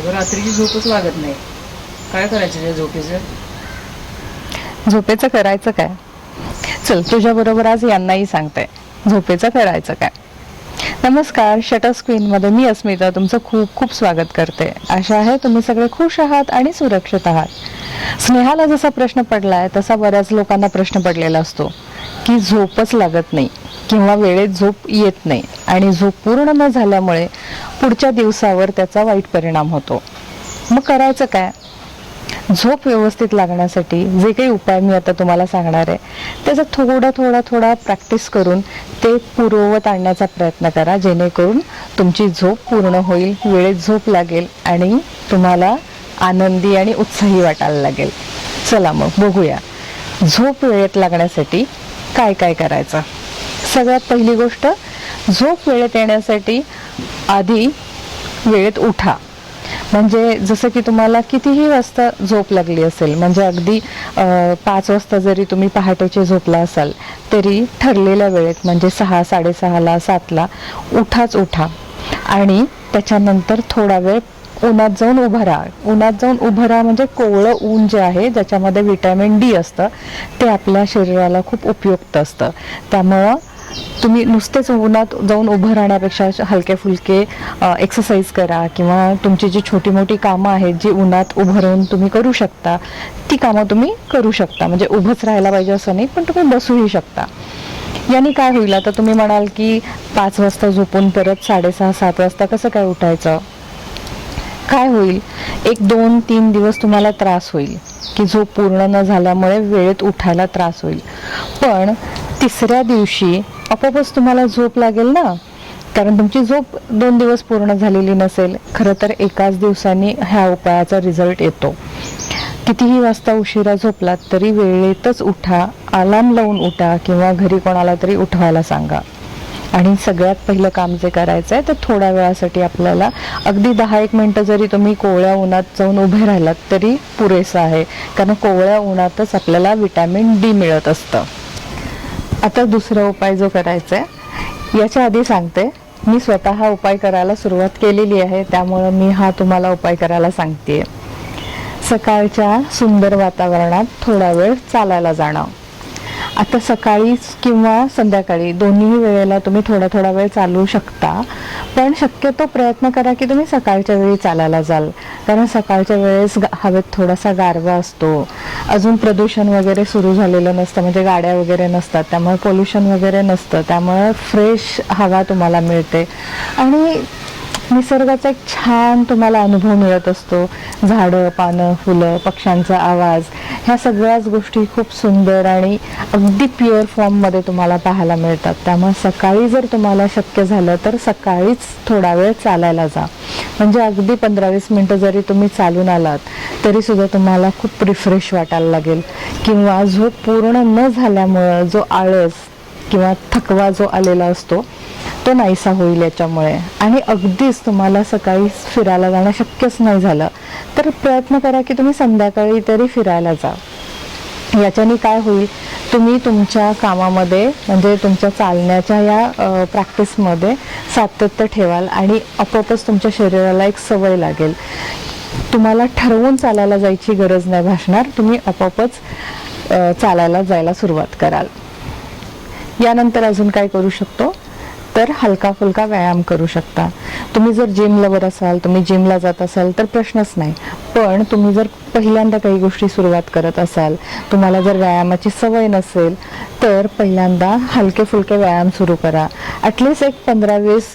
अगं रात्रीची झोपच लागत नाही. काय करायचं त्या झोपेचं? झोपेचं करायचं काय? चल तुझ्या बरोबर आज यांनाही सांगते झोपेचं करायचं काय. नमस्कार, शटर स्क्रीन मध्ये मी अस्मिता तुमचं खूप खूप स्वागत करते. आशा आहे तुम्ही सगळे खुश आहात आणि सुरक्षित आहात. स्नेहाला जसा प्रश्न पडलाय तसा बऱ्याच लोकांना प्रश्न पडलेला असतो की झोपच लागत नाही किंवा वेळेत झोप येत नाही आणि झोप पूर्ण न झाल्यामुळे पुढच्या दिवसावर त्याचा वाईट परिणाम होतो. मग करायचं काय? झोप व्यवस्थित लागण्यासाठी जे काही उपाय मी आता तुम्हाला सांगणार आहे त्याचा थोडा प्रॅक्टिस करून ते पूर्ववत आणण्याचा प्रयत्न करा, जेणेकरून तुमची झोप पूर्ण होईल, वेळेत झोप लागेल आणि तुम्हाला आनंदी आणि उत्साही वाटायला लागेल. चला मग बघूया झोप वेळेत लागण्यासाठी काय काय करायचं. सगळ्यात पहिली गोष्ट, झोप वेळेत येण्यासाठी आधी वेळेत उठा. म्हणजे जसं की तुम्हाला कितीही वाजता झोप लागली असेल, म्हणजे अगदी 5 वाजता जरी तुम्ही पहाटेचे झोपला असाल तरी ठरलेल्या वेळेत म्हणजे 6, 6:30ला, 7ला उठा आणि त्याच्यानंतर थोडा वेळ उन्हात जाऊन उभं राहा. उन्हात जाऊन उभं राहा म्हणजे कोवळं ऊन जे आहे ज्याच्यामध्ये व्हिटॅमिन डी असतं ते आपल्या शरीराला खूप उपयुक्त असतं. त्यामुळं तुम्ही नुसतेच उन्हात जाऊन उभं राहण्यापेक्षा हलके फुलके एक्सरसाइज करा किंवा तुमची जी छोटी मोठी कामं आहेत जी उन्हात उभं राहून तुम्ही करू शकता ती कामं तुम्ही करू शकता. म्हणजे उभंच राहायला पाहिजे असं नाही, पण तुम्ही बसूही शकता. याने काय होईल, आता तुम्ही म्हणाल की 5 वाजता झोपून परत 6:30, 7 वाजता कसं काय उठायचं? काय होईल, 1, 2, 3 दिवस तुम्हाला त्रास होईल की झोप पूर्ण न झाल्यामुळे वेळेत उठायला त्रास होईल. पण 3ऱ्या दिवशी आपोआपच तुम्हाला झोप लागेल ना, कारण तुमची झोप 2 दिवस पूर्ण झालेली नसेल. खरं तर एकाच दिवसाने ह्या उपायाचा रिझल्ट येतो. कितीही वाजता उशिरा झोपलात तरी वेळेतच उठा, अलार्म लावून उठा किंवा घरी कोणाला तरी उठवायला सांगा. आणि सगळ्यात पहिलं काम जे करायचं आहे ते थोड्या वेळासाठी आपल्याला अगदी 10-1 मिनटं जरी तुम्ही कोवळ्या उन्हात जाऊन उभे राहिलात तरी पुरेसं आहे, कारण कोवळ्या उन्हातच आपल्याला व्हिटॅमिन डी मिळत असतं. आता दुसरा उपाय जो करायचा आहे, याच्या आधी सांगते, मी स्वतः हा उपाय करायला सुरुवात केलेली आहे, त्यामुळं मी हा तुम्हाला उपाय करायला सांगते. सकाळच्या सुंदर वातावरणात थोडा वेळ चालायला जाणं. आता सकाळी किंवा संध्याकाळी दोन्ही वेळेला तुम्ही थोडा वेळ चालू शकता, पण शक्यतो प्रयत्न करा की तुम्ही सकाळच्या वेळी चालायला जाल, कारण सकाळच्या वेळेस हवेत थोडासा गारवा असतो, अजून प्रदूषण वगैरे सुरू झालेलं नसतं, म्हणजे गाड्या वगैरे नसतात, त्यामुळे पोल्युशन वगैरे नसतं, त्यामुळे फ्रेश हवा तुम्हाला मिळते आणि निसर्गाचा एक छान तुम्हाला अनुभव मिळत असतो. झाडं, पानं, फुलं, पक्ष्यांचा आवाज, ह्या सगळ्याच गोष्टी खूप सुंदर आणि अगदी प्युअर फॉर्ममध्ये तुम्हाला पाहायला मिळतात. त्यामुळे सकाळी जर तुम्हाला शक्य झालं तर सकाळीच थोडा वेळ चालायला जा. म्हणजे अगदी 15-20 मिनटं जरी तुम्ही चालून आलात तरी सुद्धा तुम्हाला खूप रिफ्रेश वाटायला लागेल किंवा झोप पूर्ण न झाल्यामुळं जो आळस किंवा थकवा जो आलेला असतो तो नाहीसा होईल याच्यामुळे. आणि अगदीच तुम्हाला सकाळी फिरायला जाणं शक्यच नाही झालं तर प्रयत्न करा की तुम्ही संध्याकाळी तरी फिरायला जा. याच्याने काय होईल, तुम्ही तुमच्या कामामध्ये म्हणजे तुमच्या चालण्याच्या या प्रॅक्टिसमध्ये सातत्य ठेवाल आणि आपोआपच तुमच्या शरीराला एक सवय लागेल. तुम्हाला ठरवून चालायला जायची गरज नाही भासणार, तुम्ही आपोआपच चालायला जायला सुरुवात कराल. यानंतर अजून काय करू शकतो तर हलका फुलका व्यायाम करू शकता. तुम्ही जर जिम लवर असाल, तुम्ही जिमला जात असाल तर प्रश्नच नाही, पण तुम्ही जर पहिल्यांदा काही गोष्टी सुरुवात करत असाल, तुम्हाला जर व्यायामाची सवय नसेल तर पहिल्यांदा हलके फुलके व्यायाम सुरू करा. ॲटलिस्ट एक 15-20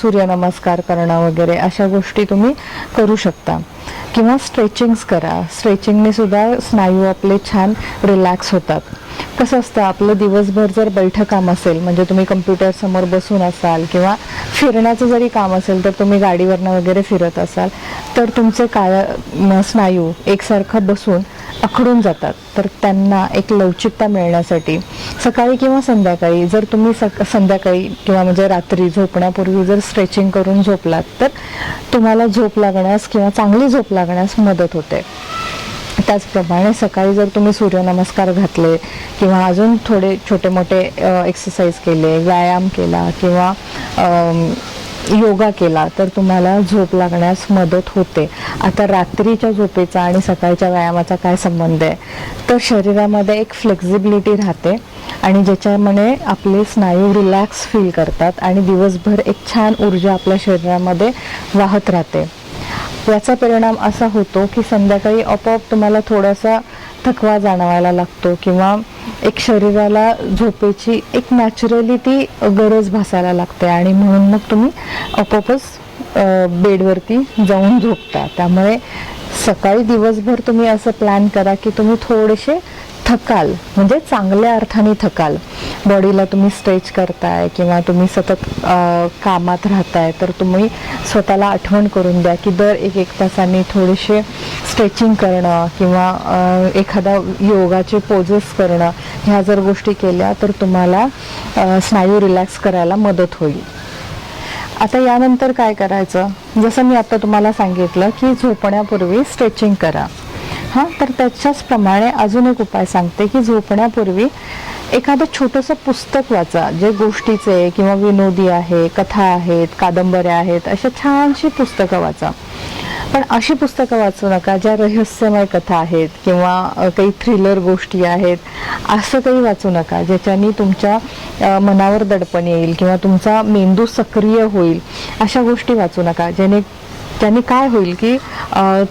सूर्यनमस्कार करणं वगैरे अशा गोष्टी तुम्ही करू शकता किंवा स्ट्रेचिंग्स करा. स्ट्रेचिंगने सुद्धा स्नायू आपले छान रिलॅक्स होतात. कसं असतं, आपलं दिवसभर जर बैठं काम असेल, म्हणजे तुम्ही कम्प्युटर समोर बसून असाल किंवा फिरण्याचं जरी काम असेल तर तुम्ही गाडीवरनं वगैरे फिरत असाल तर तुमचे स्नायू एकसारखं बसून आखडून जातात. तर त्यांना एक लवचिकता मिळण्यासाठी सकाळी किंवा संध्याकाळी जर तुम्ही संध्याकाळी किंवा म्हणजे रात्री झोपण्यापूर्वी जर स्ट्रेचिंग करून झोपलात तर तुम्हाला झोप लागण्यास किंवा चांगली झोप लागण्यास मदत होते. त्याचप्रमाणे सकाळी जर तुम्ही सूर्यनमस्कार घातले किंवा अजून थोडे छोटे मोठे एक्सरसाइज केले, व्यायाम केला किंवा योगा केला तर तुम्हाला झोप लागण्यास मदत होते. आता रात्रीच्या झोपेचा आणि सकाळच्या व्यायामाचा काय संबंध आहे, तर शरीरामध्ये एक फ्लेक्झिबिलिटी राहते आणि ज्याच्यामुळे आपले स्नायू रिलॅक्स फील करतात आणि दिवसभर एक छान ऊर्जा आपल्या शरीरामध्ये वाहत राहते. याचा परिणाम असा होतो की संध्याकाळी आपोआप तुम्हाला थोडासा थकवा जाणवायला लागतो किंवा एक शरीराला झोपेची एक नॅचरली ती गरज भासायला लागते आणि म्हणून मग तुम्ही आपोआपच बेडवरती जाऊन झोपता. त्यामुळे सकाळी दिवसभर तुम्ही असं प्लॅन करा की तुम्ही थोडेसे थकाल, म्हणजे चांगल्या अर्थाने थकाल. बॉडीला तुम्ही स्ट्रेच करताय किंवा तुम्ही सतत कामात राहताय तर तुम्ही स्वतःला आठवण करून द्या की दर एक तासाने थोडेसे स्ट्रेचिंग करणं किंवा एखादा योगाचे पोजेस करणं, ह्या जर गोष्टी केल्या तर तुम्हाला स्नायू रिलॅक्स करायला मदत होईल. आता यानंतर काय करायचं, जसं मी आता तुम्हाला सांगितलं की झोपण्यापूर्वी स्ट्रेचिंग करा. हां, तर त्याच्याचप्रमाणे अजून एक उपाय सांगते की झोपण्यापूर्वी एखादं छोटंसं पुस्तक वाचा, जे गोष्टीचे किंवा विनोदी आहे, कथा आहेत, कादंबऱ्या आहेत, अशा छानशी पुस्तकं वाचा. पण अशी पुस्तकं वाचू नका ज्या रहस्यमय कथा आहेत किंवा काही थ्रिलर गोष्टी आहेत, असं काही वाचू नका ज्याच्यानी तुमच्या मनावर दडपण येईल किंवा तुमचा मेंदू सक्रिय होईल. अशा गोष्टी वाचू नका ज्याने काय होईल की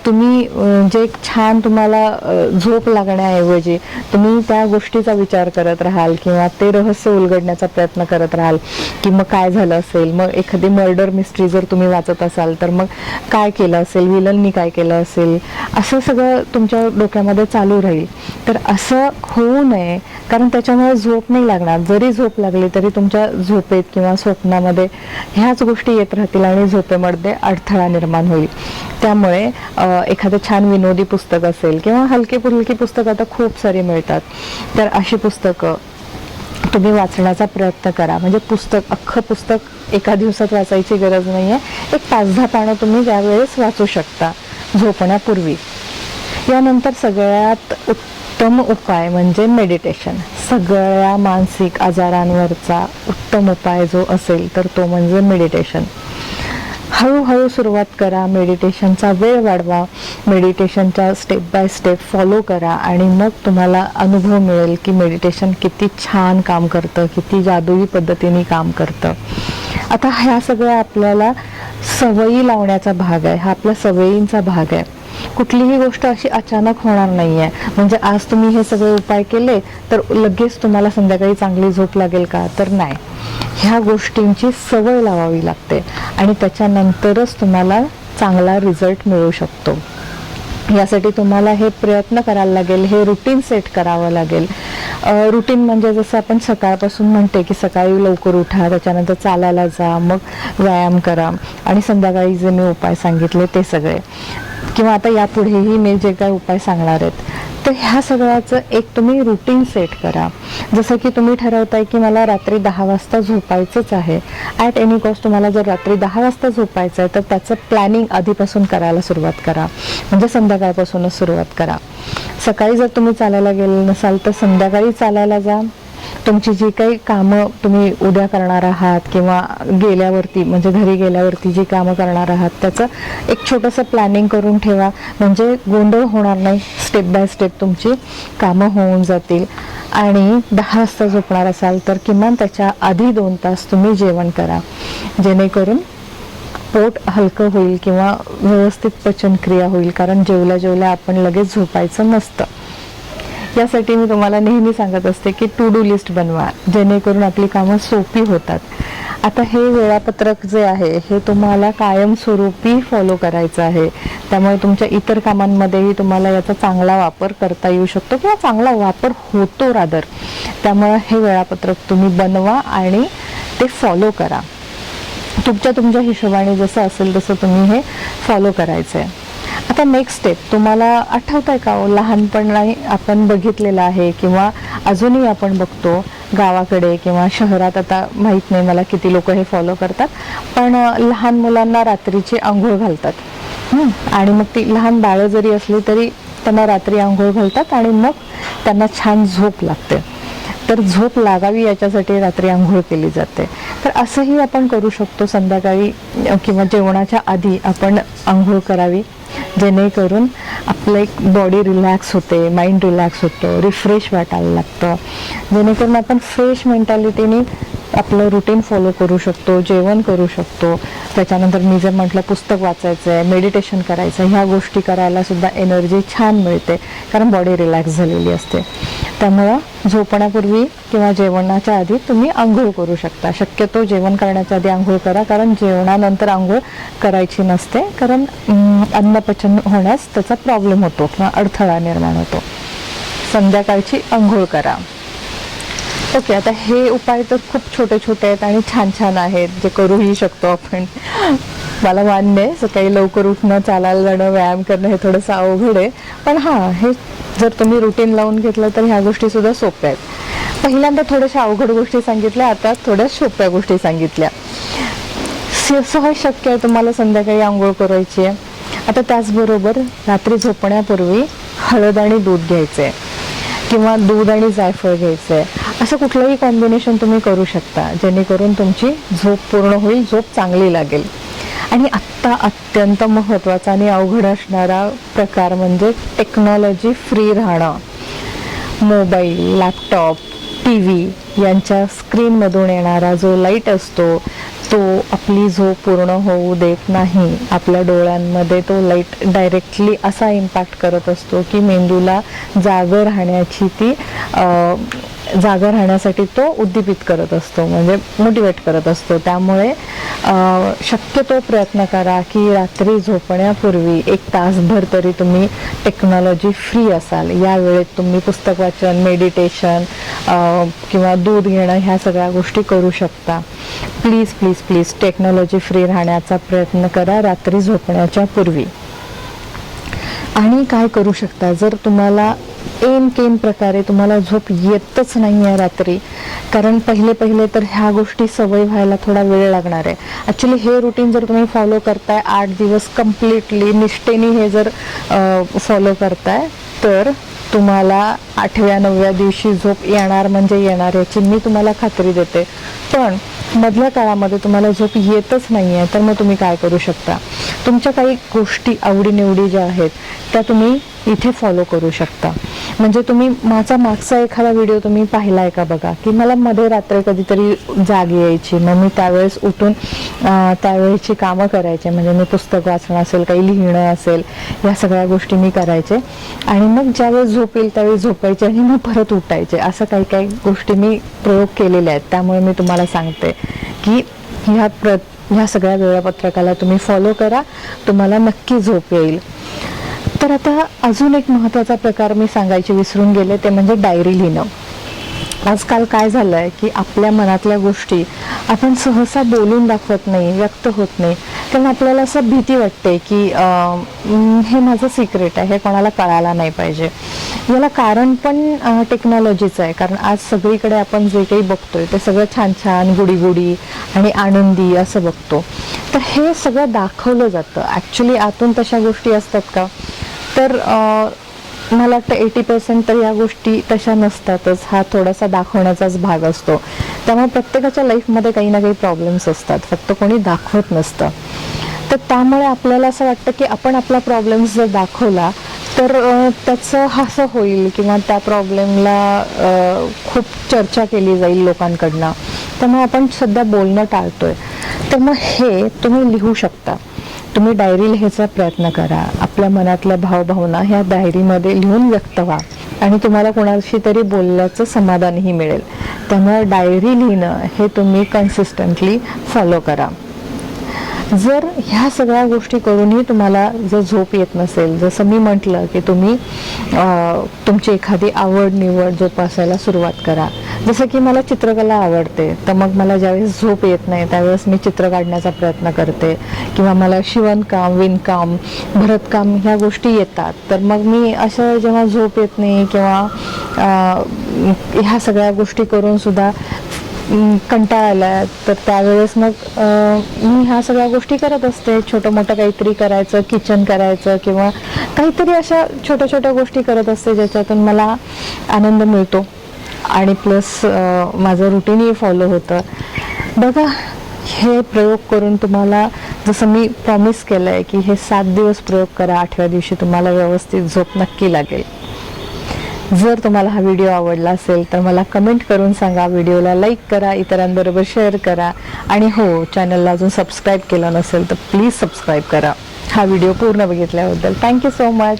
तुम्ही जे छान तुम्हाला झोप लागण्याऐवजी तुम्ही त्या गोष्टीचा विचार करत राहाल किंवा ते रहस्य उलगडण्याचा प्रयत्न करत राहाल की मग काय झालं असेल, मग एखादी मर्डर मिस्ट्री जर तुम्ही वाचत असाल तर मग काय केलं असेल, विलननी काय केलं असेल, असं सगळं तुमच्या डोक्यामध्ये चालू राहील. तर असं होऊ नये, कारण त्याच्यामुळे झोप नाही लागणार. जरी झोप लागली तरी तुमच्या झोपेत किंवा स्वप्नामध्ये ह्याच गोष्टी येत राहतील आणि झोपेमध्ये अडथळा निर्माण होईल. त्यामुळे एखादं छान विनोदी पुस्तक असेल किंवा हलकी फुलकी पुस्तकं आता खूप सारी मिळतात, तर अशी पुस्तकं तुम्ही वाचण्याचा प्रयत्न करा. म्हणजे अख्खं पुस्तक एका दिवसात वाचायची गरज नाही आहे. एक 5-10 पानं तुम्ही त्यावेळेस वाचू शकता झोपण्यापूर्वी. यानंतर सगळ्यात उत्तम उपाय म्हणजे मेडिटेशन. सगळ्या मानसिक आजारांवरचा उत्तम उपाय जो असेल तर तो म्हणजे मेडिटेशन. हळूहळू सुरुवात करा, मेडिटेशनचा वेळ वाढवा, मेडिटेशनच्या स्टेप बाय स्टेप फॉलो करा आणि मग तुम्हाला अनुभव मिळेल की मेडिटेशन किती छान काम करतं, किती जादुई पद्धतीने काम करतं. आता ह्या सगळ्या आपल्याला सवयी लावण्याचा भाग आहे, हा आपल्या सवयींचा भाग आहे. कुठलीही गोष्ट अशी अचानक होणार नाहीये. म्हणजे आज तुम्ही हे सगळे उपाय केले तर लगेच तुम्हाला संध्याकाळी चांगली झोप लागेल का, तर नाही. ह्या गोष्टींची सवय लावावी लागते आणि त्याच्यानंतरच तुम्हाला चांगला रिझल्ट मिळू शकतो. यासाठी तुम्हाला हे प्रयत्न करायला लागेल, हे रुटीन सेट करावं लागेल. रुटीन म्हणजे जसं आपण सकाळपासून म्हणते की सकाळी लवकर उठा, त्याच्यानंतर चालायला जा, मग व्यायाम करा आणि संध्याकाळी जे मी उपाय सांगितले ते सगळे, किंवा आता यापुढेही मी जे काही उपाय सांगणार आहेत, तर ह्या सगळ्याचं एक तुम्ही रुटीन सेट करा. जसं की तुम्ही ठरवताय की मला रात्री 10 वाजता झोपायचंच आहे. ॲट एनी कॉस्ट तुम्हाला जर रात्री 10 वाजता झोपायचं आहे तर त्याचं प्लॅनिंग आधीपासून करायला सुरुवात करा. म्हणजे संध्याकाळपासूनच सुरुवात करा. सकाळी जर तुम्ही चालायला गेले नसाल तर संध्याकाळी चालायला जा. तुमची जी काही कामं तुम्ही उद्या करणार आहात किंवा गेल्यावरती म्हणजे घरी गेल्यावरती जी कामं करणार आहात त्याचं एक छोटंसं प्लॅनिंग करून ठेवा. म्हणजे गोंधळ होणार नाही. स्टेप बाय स्टेप तुमची कामं होऊन जातील. आणि 10 वाजता झोपणार असाल तर किमान त्याच्या आधी 2 तास तुम्ही जेवण करा, जेणेकरून पोट हलकं होईल किंवा व्यवस्थित पचनक्रिया होईल. कारण जेवल्या जेवल्या आपण लगेच झोपायचं नसतं. यासाठी मी तुम्हाला नेहमी सांगत असते की टू डू लिस्ट बनवा, जेणेकरून आपली कामं सोपी होतात. आता हे वेळापत्रक जे आहे हे तुम्हाला कायमस्वरूपी फॉलो करायचं आहे. त्यामुळे तुमच्या इतर कामांमध्येही तुम्हाला याचा चांगला वापर करता येऊ शकतो किंवा चांगला वापर होतो रादर. त्यामुळे हे वेळापत्रक तुम्ही बनवा आणि ते फॉलो करा. तुमच्या हिशोबाने जसं असेल तसं तुम्ही हे फॉलो करायचं आहे. आता नेक्स्ट स्टेप तुम्हाला आठवत आहे का, लहानपणी आपण बघितलेलं आहे किंवा अजूनही आपण बघतो गावाकडे किंवा शहरात. आता माहीत नाही मला किती लोक हे फॉलो करतात, पण लहान मुलांना रात्रीची आंघोळ घालतात आणि मग ती लहान बाळं जरी असली तरी त्यांना रात्री आंघोळ घालतात आणि मग त्यांना छान झोप लागते. तर झोप लागावी याच्यासाठी रात्री आंघोळ केली जाते. तर असंही आपण करू शकतो. संध्याकाळी किंवा जेवणाच्या आधी आपण आंघोळ करावी, जेणेकरून आपलं एक बॉडी रिलॅक्स होते, माइंड रिलॅक्स होतं, रिफ्रेश वाटायला लागतं, जेणेकरून आपण फ्रेश मेंटॅलिटीने आपलं रुटीन फॉलो करू शकतो, जेवण करू शकतो. त्याच्यानंतर मी जर म्हटलं पुस्तक वाचायचं आहे, मेडिटेशन करायचं, ह्या गोष्टी करायला सुद्धा एनर्जी छान मिळते, कारण बॉडी रिलॅक्स झालेली असते. त्यामुळं झोपण्यापूर्वी किंवा जेवणाच्या आधी तुम्ही आंघोळ करू शकता. शक्यतो जेवण करण्याच्या आधी आंघोळ करा, कारण जेवणानंतर आंघोळ करायची नसते, कारण अन्नपचन होण्यास त्याचा प्रॉब्लेम होतो किंवा अडथळा निर्माण होतो. संध्याकाळची आंघोळ करा. ओके, आता हे उपाय तर खूप छोटे छोटे आहेत आणि छान छान आहेत, जे करूही शकतो आपण. मला मान्य आहे सकाळी लवकर उठणं, चालायला जाणं, व्यायाम करणं हे थोडंसं अवघड आहे, पण हां, हे जर तुम्ही रुटीन लावून घेतलं तर ह्या गोष्टी सुद्धा सोप्या आहेत. पहिल्यांदा थोड्याशा अवघड गोष्टी सांगितल्या, आता थोड्या सोप्या गोष्टी सांगितल्या. सहज शक्य आहे तुम्हाला संध्याकाळी आंघोळ करायची आहे. आता त्याचबरोबर रात्री झोपण्यापूर्वी हळद आणि दूध घ्यायचे किंवा दूध आणि जायफळ घ्यायचं आहे. असं कुठलंही कॉम्बिनेशन तुम्ही करू शकता, जेणेकरून तुमची झोप पूर्ण होईल, झोप चांगली लागेल. आणि आत्ता अत्यंत महत्त्वाचा आणि अवघड असणारा प्रकार म्हणजे टेक्नॉलॉजी फ्री राहणं. मोबाईल, लॅपटॉप, टी व्ही यांच्या स्क्रीनमधून येणारा जो लाईट असतो तो आपली झोप पूर्ण होऊ देत नाही. आपल्या डोळ्यांमध्ये तो लाईट डायरेक्टली असा इम्पॅक्ट करत असतो की मेंदूला जागं राहण्यासाठी तो उद्दीपित करत असतो, म्हणजे मोटिवेट करत असतो. त्यामुळे शक्यतो प्रयत्न करा की रात्री झोपण्यापूर्वी 1 तासभर तरी तुम्ही टेक्नॉलॉजी फ्री असाल. या वेळेत तुम्ही पुस्तक वाचन, मेडिटेशन किंवा दूध घेणं ह्या सगळ्या गोष्टी करू शकता. Please please please technology free राहण्याचा प्रयत्न करा रात्री झोपण्याच्या पूर्वी. आणि काय करू शकता, जर तुम्हाला केन प्रकारे तुम्हाला झोप येतच नाही आहे रात्री, कारण पहिले तर ह्या गोष्टी सवय व्हायला थोडा वेळ लागणार आहे. ॲक्च्युली हे रुटीन जर तुम्ही फॉलो करताय 8 दिवस कम्प्लिटली निष्ठेने हे जर फॉलो करताय तर तुम्हाला 8व्या-9व्या दिवशी झोप येणार म्हणजे येणार, याची मी तुम्हाला खात्री देते. पण मधल्या काळामध्ये तुम्हाला झोप येतच नाही आहे, तर मग तुम्ही काय करू शकता, तुमच्या काही गोष्टी आवडीनिवडी ज्या आहेत त्या तुम्ही इथे फॉलो करू शकता. म्हणजे तुम्ही मागचा एखादा व्हिडिओ तुम्ही पाहिला आहे का बघा, की मला मध्ये रात्री कधीतरी जाग यायची, मग मी त्यावेळेस उठून त्यावेळेची कामं करायचे. म्हणजे मी पुस्तक वाचणं असेल, काही लिहिणं असेल, या सगळ्या गोष्टी मी करायचे आणि मग ज्यावेळेस झोप येईल त्यावेळी झोपायचे आणि मग परत उठायचे. असं काही गोष्टी मी प्रयोग केलेल्या आहेत. त्यामुळे मी तुम्हाला सांगते की ह्या सगळ्या वेळापत्रकाला तुम्ही फॉलो करा, तुम्हाला नक्की झोप येईल. तर आता अजून एक महत्त्वाचा प्रकार मी सांगायचे विसरून गेले, ते म्हणजे डायरी लिहिणं. आजकाल काय झालं आहे की आपल्या मनातल्या गोष्टी आपण सहसा बोलून दाखवत नाही, व्यक्त होत नाही, कारण आपल्याला असं भीती वाटते की हे माझं सिक्रेट आहे, हे कोणाला कळायला नाही पाहिजे. याला कारण पण टेक्नॉलॉजीचं आहे, कारण आज सगळीकडे आपण जे काही बघतोय ते सगळं छान छान, गुडी आणि आनंदी असं बघतो. तर हे सगळं दाखवलं जातं. ॲक्च्युली आतून तशा गोष्टी असतात का, तर मला वाटतं 80% तर या गोष्टी तशा नसतातच. हा थोडासा दाखवण्याचाच भाग असतो. त्यामुळे प्रत्येकाच्या लाईफमध्ये काही ना काही प्रॉब्लेम्स असतात, फक्त कोणी दाखवत नसतं. तर त्यामुळे आपल्याला असं वाटतं की आपण आपला प्रॉब्लेम्स जर दाखवला तर त्याचं हसं होईल किंवा त्या प्रॉब्लेमला खूप चर्चा केली जाईल लोकांकडनं. त्यामुळे आपण सध्या बोलणं टाळतोय. तर मग हे तुम्ही लिहू शकता. तुम्ही डायरी लिहायचा प्रयत्न करा. आपल्या मनातल्या भावभावना ह्या डायरीमध्ये लिहून व्यक्त व्हा आणि तुम्हाला कोणाशी तरी बोलल्याचं समाधानही मिळेल. त्यामुळे डायरी लिहिणं हे तुम्ही कन्सिस्टंटली फॉलो करा. जर ह्या सगळ्या गोष्टी करूनही तुम्हाला जर झोप येत नसेल, जसं मी म्हटलं की तुम्ही तुमची एखादी आवड निवड जोपासायला सुरुवात करा. जसं की मला चित्रकला आवडते, तर मग मला ज्यावेळेस झोप येत नाही त्यावेळेस मी चित्र काढण्याचा प्रयत्न करते, किंवा मला शिवणकाम, विणकाम, भरतकाम ह्या गोष्टी येतात. तर मग मी असं जेव्हा झोप येत नाही किंवा ह्या सगळ्या गोष्टी करून सुद्धा कंटाळा आला, तर त्यावेळेस मग मी ह्या सगळ्या गोष्टी करत असते. छोटं मोठं काहीतरी करायचं, किचन करायचं किंवा काहीतरी अशा छोट्या छोट्या गोष्टी करत असते ज्याच्यातून मला आनंद मिळतो आणि प्लस माझं रुटीनही फॉलो होतं. बघा, हे प्रयोग करून तुम्हाला, जसं मी प्रॉमिस केलंय की हे 7 दिवस प्रयोग करा, 8व्या दिवशी तुम्हाला व्यवस्थित झोप नक्की लागेल. जर तुम्हाला हा व्हिडिओ आवडला असेल तर मला कमेंट करून सांगा, व्हिडिओला लाईक करा, इतरांबरोबर शेअर करा आणि हो, चॅनलला अजून सबस्क्राईब केलं नसेल तर प्लीज सबस्क्राईब करा. हा व्हिडिओ पूर्ण बघितल्याबद्दल थँक्यू सो मच.